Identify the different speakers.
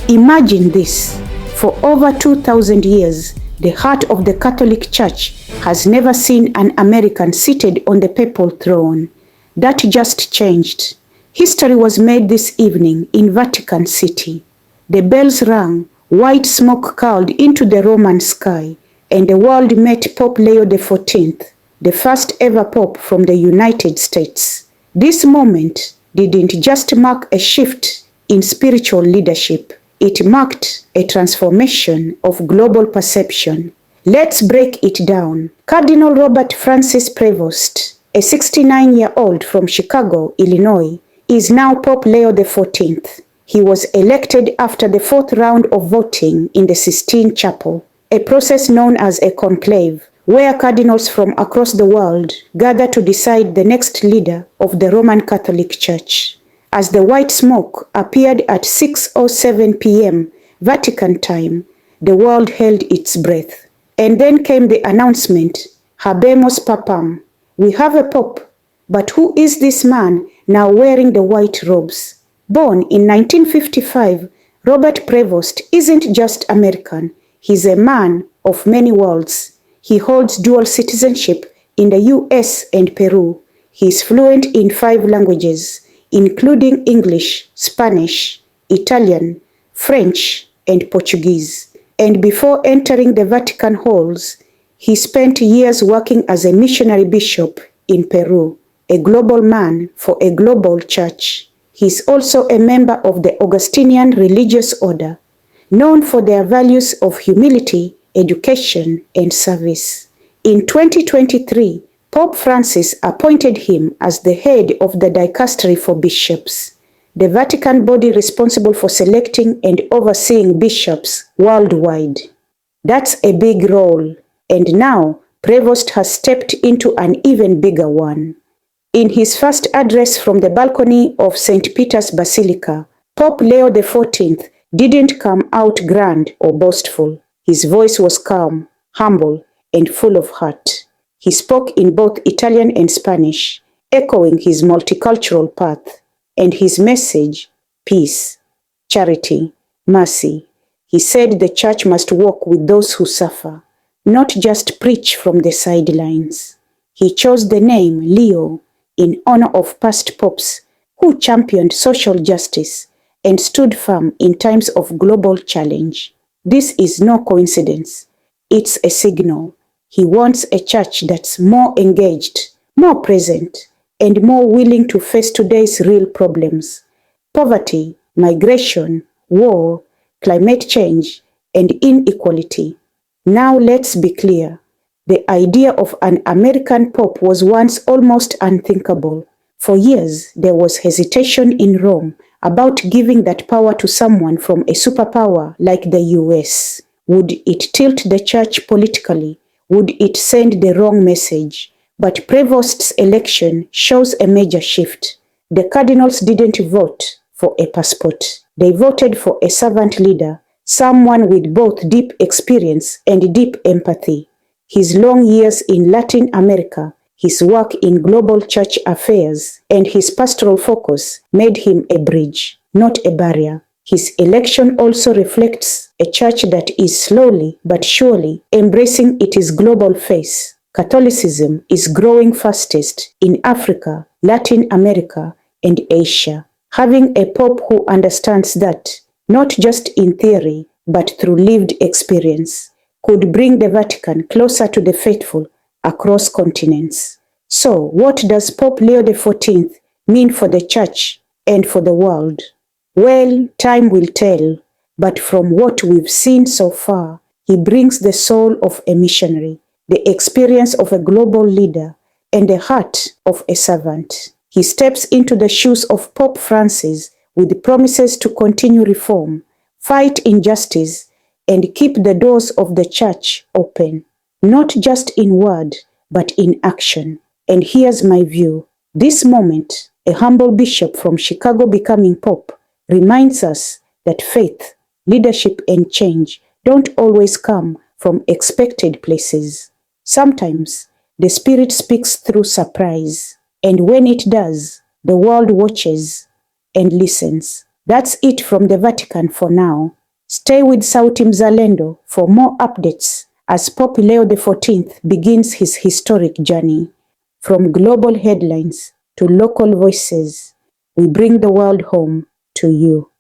Speaker 1: Imagine this. For over 2,000 years, the heart of the Catholic Church has never seen an American seated on the papal throne. That just changed. History was made this evening in Vatican City. The bells rang, white smoke curled into the Roman sky, and the world met Pope Leo XIV, the first ever Pope from the United States. This moment didn't just mark a shift in spiritual leadership. It marked a transformation of global perception. Let's break it down. Cardinal Robert Francis Prevost, a 69-year-old from Chicago, Illinois, is now Pope Leo XIV. He was elected after the fourth round of voting in the Sistine Chapel, a process known as a conclave, where cardinals from across the world gather to decide the next leader of the Roman Catholic Church. As the white smoke appeared at 6:07 p.m. Vatican time, the world held its breath. And then came the announcement, Habemus Papam. We have a pope, but who is this man now wearing the white robes? Born in 1955, Robert Prevost isn't just American. He's a man of many worlds. He holds dual citizenship in the US and Peru. He's fluent in 5 languages, including English, Spanish, Italian, French, and Portuguese. And before entering the Vatican halls, he spent years working as a missionary bishop in Peru, a global man for a global church. He's also a member of the Augustinian religious order, known for their values of humility, education, and service. In 2023, Pope Francis appointed him as the head of the dicastery for bishops, the Vatican body responsible for selecting and overseeing bishops worldwide. That's a big role, and now Prevost has stepped into an even bigger one. In his first address from the balcony of St. Peter's Basilica, Pope Leo XIV didn't come out grand or boastful. His voice was calm, humble, and full of heart. He spoke in both Italian and Spanish, echoing his multicultural path, and his message, peace, charity, mercy. He said the church must walk with those who suffer, not just preach from the sidelines. He chose the name Leo in honor of past popes who championed social justice and stood firm in times of global challenge. This is no coincidence. It's a signal. He wants a church that's more engaged, more present, and more willing to face today's real problems: poverty, migration, war, climate change, and inequality. Now let's be clear. The idea of an American pope was once almost unthinkable. For years, there was hesitation in Rome about giving that power to someone from a superpower like the US. Would it tilt the church politically? Would it send the wrong message? But Prevost's election shows a major shift. The cardinals didn't vote for a passport. They voted for a servant leader, someone with both deep experience and deep empathy. His long years in Latin America, his work in global church affairs, and his pastoral focus made him a bridge, not a barrier. His election also reflects a church that is slowly but surely embracing its global face. Catholicism is growing fastest in Africa, Latin America, and Asia. Having a pope who understands that, not just in theory, but through lived experience, could bring the Vatican closer to the faithful across continents. So, what does Pope Leo XIV mean for the church and for the world? Well, time will tell, but from what we've seen so far, he brings the soul of a missionary, the experience of a global leader, and the heart of a servant. He steps into the shoes of Pope Francis with promises to continue reform, fight injustice, and keep the doors of the church open, not just in word, but in action. And here's my view. This moment, a humble bishop from Chicago becoming pope, reminds us that faith, leadership, and change don't always come from expected places. Sometimes, the Spirit speaks through surprise, and when it does, the world watches and listens. That's it from the Vatican for now. Stay with Sauti Mzalendo for more updates as Pope Leo XIV begins his historic journey. From global headlines to local voices, we bring the world home to you.